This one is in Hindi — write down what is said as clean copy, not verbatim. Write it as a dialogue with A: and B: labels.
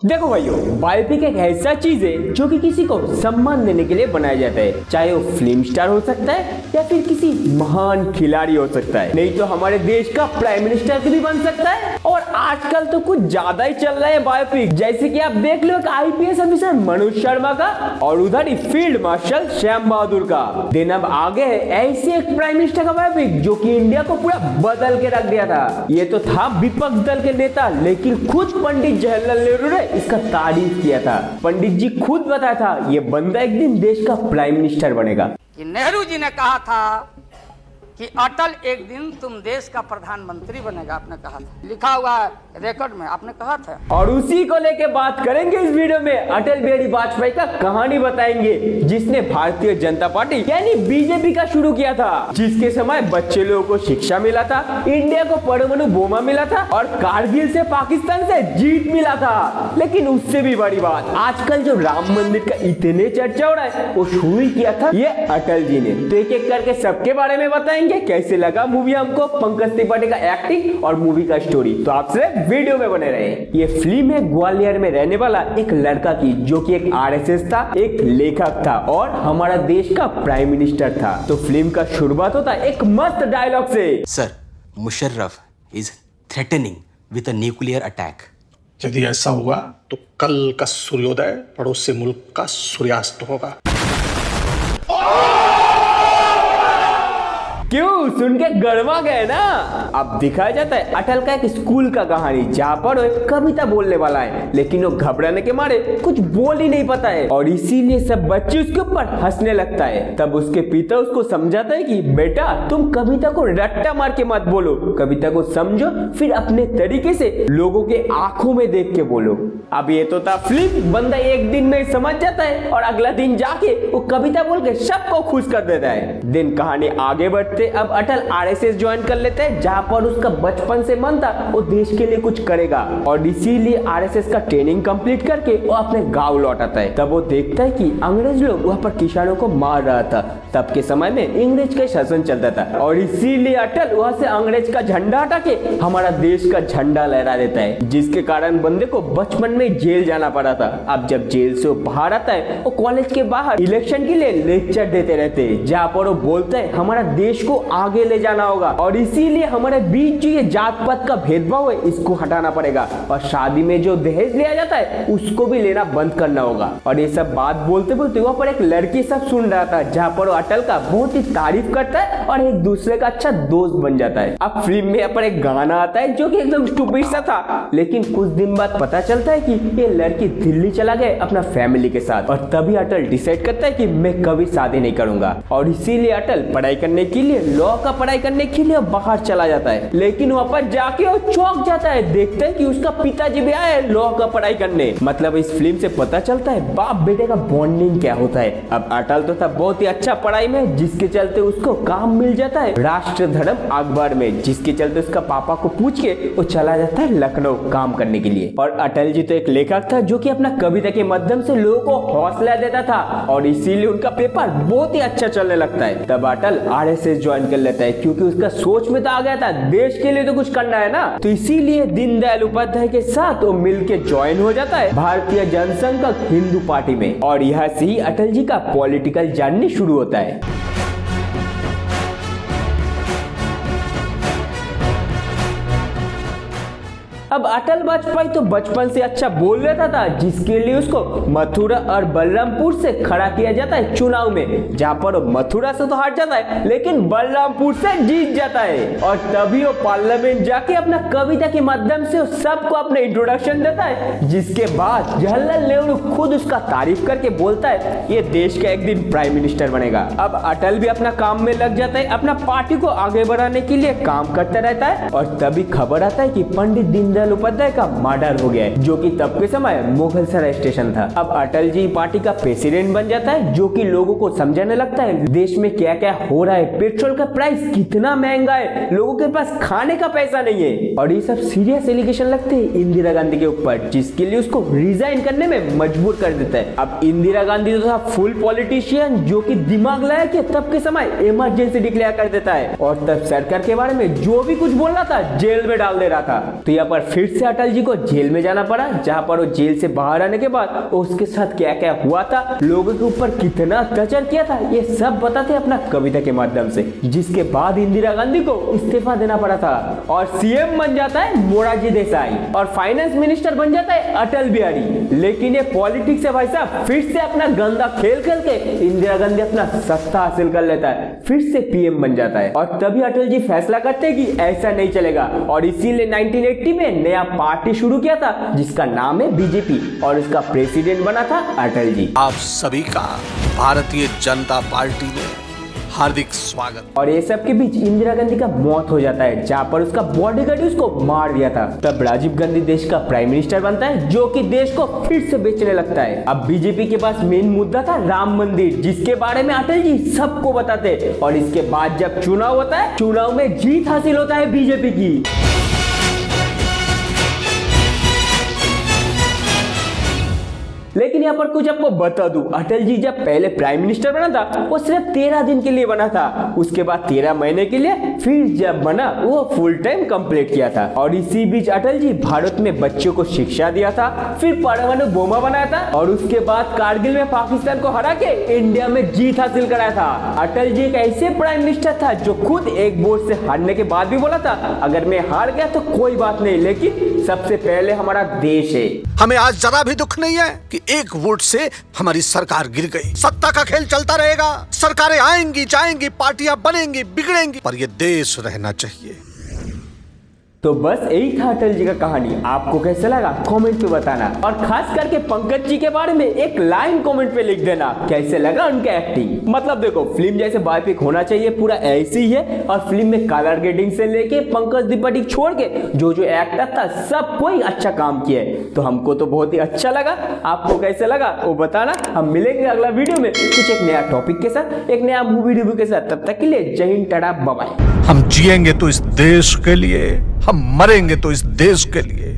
A: देखो भाइयों, बायोपिक एक ऐसा चीज है जो कि किसी को सम्मान देने के लिए बनाया जाता है, चाहे वो फिल्म स्टार हो सकता है या फिर किसी महान खिलाड़ी हो सकता है, नहीं तो हमारे देश का प्राइम मिनिस्टर भी बन सकता है। और आजकल तो कुछ ज्यादा ही चल रहा है बायोपिक, जैसे कि आप देख लो एक आईपीएस ऑफिसर मनोज शर्मा का और उधर ही फील्ड मार्शल श्याम बहादुर का। दिन अब आगे है ऐसे एक प्राइम मिनिस्टर का बायोपिक जो कि इंडिया को पूरा बदल के रख दिया था। ये तो था विपक्ष दल के नेता, लेकिन खुद पंडित जवाहरलाल नेहरू ने इसका तारीफ किया था। पंडित जी खुद बताया था ये बंदा एक दिन देश का प्राइम मिनिस्टर बनेगा।
B: कि नेहरू जी ने कहा था कि अटल एक दिन तुम देश का प्रधानमंत्री बनेगा, आपने कहा था, लिखा हुआ है रिकॉर्ड में, आपने कहा था।
A: और उसी को लेके बात करेंगे इस वीडियो में। अटल बिहारी वाजपेयी का कहानी बताएंगे, जिसने भारतीय जनता पार्टी यानी बीजेपी का शुरू किया था, जिसके समय बच्चे लोगों को शिक्षा मिला था, इंडिया को परमाणु बोमा मिला था और कारगिल से पाकिस्तान से जीत मिला था। लेकिन उससे भी बड़ी बात, आजकल जो राम मंदिर का इतने चर्चा हो रहा है, वो शुरू किया था ये अटल जी ने। तो एक एक करके सबके बारे में बताएंगे, कैसे लगा मूवी हमको, पंकज त्रिपाठी का एक्टिंग और मूवी का स्टोरी। तो आप सिर्फ वीडियो में बने रहे। ये फिल्म है ग्वालियर में रहने वाला एक लड़का की, जो कि एक आरएसएस था, एक लेखक था और हमारा देश का प्राइम मिनिस्टर था। तो फिल्म का शुरुआत होता है एक मस्त डायलॉग से।
C: Sir, Musharraf is threatening with a nuclear attack.
D: यदि ऐसा हुआ तो कल का सूर्योदय पड़ोसी मुल्क का सूर्यास्त होगा।
A: क्यों, सुन के गरमा गए ना। अब दिखाया जाता है अटल का एक स्कूल का कहानी, जहाँ पर वो एक कविता बोलने वाला है, लेकिन वो घबराने के मारे कुछ बोल ही नहीं पाता है और इसीलिए सब बच्चे उसके ऊपर हंसने लगता है। तब उसके पिता उसको समझाता है कि बेटा, तुम कविता को रट्टा मार के मत बोलो, कविता को समझो, फिर अपने तरीके से लोगों के आंखों में देख के बोलो। अब ये तो था फिल्म, बंदा एक दिन में समझ जाता है और अगला दिन जाके वो कविता बोल के सबको खुश कर देता है। दिन कहानी आगे बढ़ती, अब अटल आरएसएस ज्वाइन कर लेते हैं, जहां पर उसका बचपन से मन था वो देश के लिए कुछ करेगा और इसीलिए आरएसएस का ट्रेनिंग कंप्लीट करके वो अपने गांव लौट आता है। तब वो देखता है कि अंग्रेज लोग वहां पर किसानों को मार रहा था। तब के समय में इंग्रेज का शासन चलता था और इसीलिए अटल वहां से अंग्रेज का झंडा हटा के हमारा देश का झंडा लहरा देता है, जिसके कारण बंदे को बचपन में जेल जाना पड़ा था। अब जब जेल से वो बाहर आता है, वो कॉलेज के बाहर इलेक्शन के लिए लेक्चर देते रहते हैं, जहाँ पर वो बोलते हैं हमारा देश को आगे ले जाना होगा और इसीलिए हमारे बीच जो ये जात पात का भेदभाव है, इसको हटाना पड़ेगा और शादी में जो दहेज लिया जाता है उसको भी लेना बंद करना होगा। और ये सब बात बोलते बोलते वहाँ पर एक लड़की सब सुन रहा था, जहाँ पर वो अटल का बहुत ही तारीफ करता है और एक दूसरे का अच्छा दोस्त बन जाता है। अब फिल्म में यहाँ पर एक गाना आता है जो कि एकदम स्टूपिड सा था, लेकिन कुछ दिन बाद पता चलता है कि ये लड़की दिल्ली चला गया अपना फैमिली के साथ और तभी अटल डिसाइड करता है कि मैं कभी शादी नहीं करूंगा और इसीलिए अटल पढ़ाई करने के लिए, लॉ का पढ़ाई करने के लिए बाहर चला जाता है। लेकिन वहाँ पर जाके वो चौंक जाता है, देखते हैं कि उसका पिताजी भी आए लॉ का पढ़ाई करने। मतलब इस फिल्म से पता चलता है बाप बेटे का बॉन्डिंग क्या होता है। अब अटल तो था बहुत ही अच्छा पढ़ाई में, जिसके चलते उसको काम मिल जाता है राष्ट्र धर्म अखबार में, जिसके चलते उसका पापा को पूछ के वो चला जाता है लखनऊ काम करने के लिए। और अटल जी तो एक लेखक था जो कि अपना कविता के माध्यम से लोगों को हौसला देता था और इसीलिए उनका पेपर बहुत ही अच्छा चलने लगता है। तब अटल आरएसएस ज्वाइन कर लेता है, क्योंकि उसका सोच में तो आ गया था देश के लिए तो कुछ करना है ना। तो इसीलिए दीनदयाल उपाध्याय के साथ वो मिलके ज्वाइन हो जाता है भारतीय जनसंघ हिंदू पार्टी में और यहाँ से ही अटल जी का पॉलिटिकल जर्नी शुरू होता है। अब अटल वाजपेयी तो बचपन से अच्छा बोल लेता था, जिसके लिए उसको मथुरा और बलरामपुर से खड़ा किया जाता है चुनाव में, जहाँ पर मथुरा से तो हार जाता है लेकिन बलरामपुर से जीत जाता है। और तभी वो पार्लियामेंट जाके अपना कविता के माध्यम से सबको अपने इंट्रोडक्शन देता है, जिसके बाद जवाहरलाल नेहरू खुद उसका तारीफ करके बोलता है ये देश का एक दिन प्राइम मिनिस्टर बनेगा। अब अटल भी अपना काम में लग जाता है, अपना पार्टी को आगे बढ़ाने के लिए काम करता रहता है और तभी खबर आता है कि पंडित दीनदयाल उपाध्याय का मर्डर हो गया है, जो कि तब के समय मुगल सराय स्टेशन था। अब अटल जी पार्टी का प्रेसिडेंट बन जाता है, जो कि लोगों को समझाने लगता है देश में क्या क्या हो रहा है, पेट्रोल का प्राइस कितना महंगा है, लोगों के पास खाने का पैसा नहीं है। और ये सब सीरियस एलिगेशन लगते हैं इंदिरा गांधी के ऊपर, जिसके लिए उसको रिजाइन करने में मजबूर कर देता है। अब इंदिरा गांधी तो था फुल पॉलिटिशियन, जो कि दिमाग लगा के तब के समय इमरजेंसी डिक्लेयर कर देता है और तब सरकार के बारे में जो भी कुछ बोल रहा था जेल में डाल दे रहा था। तो यहाँ पर फिर से अटल जी को जेल में जाना पड़ा, जहाँ पर वो जेल से बाहर आने के बाद उसके साथ क्या क्या हुआ था, लोगों के ऊपर कितना अत्याचार किया था, ये सब बताते अपना कविता के माध्यम से। जिसके बाद इंदिरा गांधी को इस्तीफा देना पड़ा था और सीएम बन जाता है मोरारजी देसाई और फाइनेंस मिनिस्टर बन जाता है अटल बिहारी। लेकिन ये पॉलिटिक्स है भाई साहब, फिर से अपना गंदा खेल खेल के इंदिरा गांधी अपना सत्ता हासिल कर लेता है, फिर से पीएम बन जाता है। और तभी अटल जी फैसला करते हैं कि ऐसा नहीं चलेगा और इसीलिए 1980 में नया पार्टी शुरू किया था जिसका नाम है बीजेपी और उसका प्रेसिडेंट बना था अटल जी।
D: आप सभी का भारतीय जनता पार्टी में हार्दिक स्वागत।
A: और ये सब के बीच इंदिरा गांधी का मौत हो जाता है, जहाँ पर उसका बॉडीगार्ड उसको मार दिया था। तब राजीव गांधी देश का प्राइम मिनिस्टर बनता है, जो कि देश को फिर से बेचने लगता है। अब बीजेपी के पास मेन मुद्दा था राम मंदिर, जिसके बारे में अटल जी सबको बताते। और इसके बाद जब चुनाव होता है, चुनाव में जीत हासिल होता है बीजेपी की। लेकिन यहाँ पर कुछ आपको बता दूं, अटल जी जब पहले प्राइम मिनिस्टर बना था वो सिर्फ 13 दिन के लिए बना था, उसके बाद 13 महीने के लिए, फिर जब बना वो फुल टाइम कंप्लीट किया था। और इसी बीच अटल जी भारत में बच्चों को शिक्षा दिया था, फिर परमाणु बोमा बनाया था और उसके बाद कारगिल में पाकिस्तान को हरा के इंडिया में जीत हासिल कराया था। अटल जी एक ऐसे प्राइम मिनिस्टर था जो खुद एक वोट से हारने के बाद भी बोला था, अगर मैं हार गया तो कोई बात नहीं, लेकिन सबसे पहले हमारा देश है।
D: हमें आज जरा भी दुख नहीं है कि एक वोट से हमारी सरकार गिर गई। सत्ता का खेल चलता रहेगा, सरकारें आएंगी जाएंगी, पार्टियां बनेंगी बिगड़ेंगी, पर ये देश रहना चाहिए।
A: तो बस यही था अटल जी का कहानी। आपको कैसा लगा कमेंट पे बताना, और खास करके पंकज जी के बारे में एक लाइन कमेंट पे लिख देना, कैसे लगा उनका एक्टिंग। मतलब देखो, फिल्म जैसे बायोपिक होना चाहिए, पूरा ऐसे ही है। और फिल्म में कलर ग्रेडिंग से लेके पंकज त्रिपाठी छोड़ के जो जो एक्टर था सब कोई अच्छा काम किया है, तो हमको तो बहुत ही अच्छा लगा। आपको कैसे लगा वो बताना। हम मिलेंगे अगला वीडियो में कुछ एक नया टॉपिक के साथ, एक नया मूवी रिव्यू के साथ। तब तक के लिए जय हिंद, टाटा, बाय बाय।
D: हम जिएंगे तो इस देश के लिए, हम मरेंगे तो इस देश के लिए।